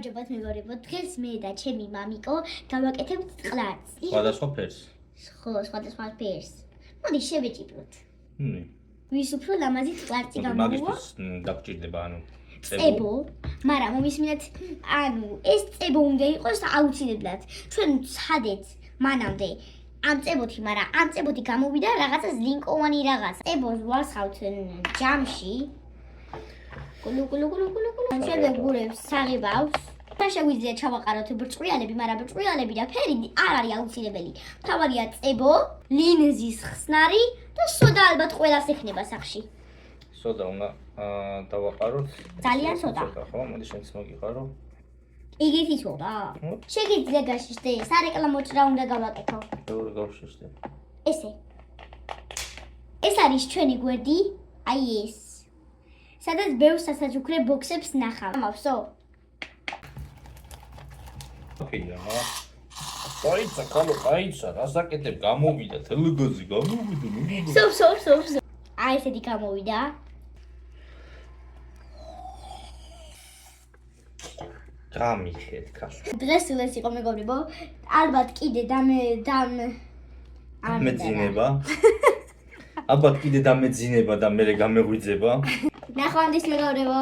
გამარჯობათ მეგობრებო, დღეს მე და ჩემი მამიკო გავაკეთებთ წყლარწს. სხვადასხვა ფერს. ხო, სხვადასხვა ფერს. მოდი შევეჭიბროთ. ვის უფრო ლამაზი წყლარწი გამოვა? მაგისთვის დაგჭირდება ანუ წებო, მაგრამ მომისმინეთ, ანუ ეს წებო უნდა იყოს აუცილებლად. ჩვენ ვცადეთ მანამდე ამ წებოთი, მაგრამ ამ წებოთი გამოვიდა რაღაცა ზლინკოვანი რაღაც. წებოს ვარსავთ ჯამში. გულუ. შემდეგ გურებს საღებავს. და შეგვიძლია ჩავაყაროთ ბრჭყალები, მაგრამ ბრჭყალები და ფერი არ არის აუცილებელი. თავარია წებო, ლინზის ხსნარი და სოდა ალბათ ყველას ექნება სახში. სოდა უნდა დავაყაროთ. ძალიან სოდა. ხო, მოდი შენც მოგიყარო. იგივე სოდა. შეგიძლია გაშიშდე, სარეკლამო ჭრა უნდა გავაკეთო. როგორ გავშიშდე? ესე. ეს არის ჩვენი გვერდი, აი ეს. სადაც ბევრ სასაჯუქრე ბოქსებს ნახავ. მავსო? ოკეია. აიცა, რასაკეთებ, გამოვიდა, თელეგაზი გამოვიდა. სოფ. აი ესეთი გამოვიდა. გამიხეთ. დღეს ეს იყო მეგობრებო. ალბათ კიდე დამეძინება. ალბათ კიდე დამეძინება და მე გამეღვიძება. ნახვამდის მეგობრებო.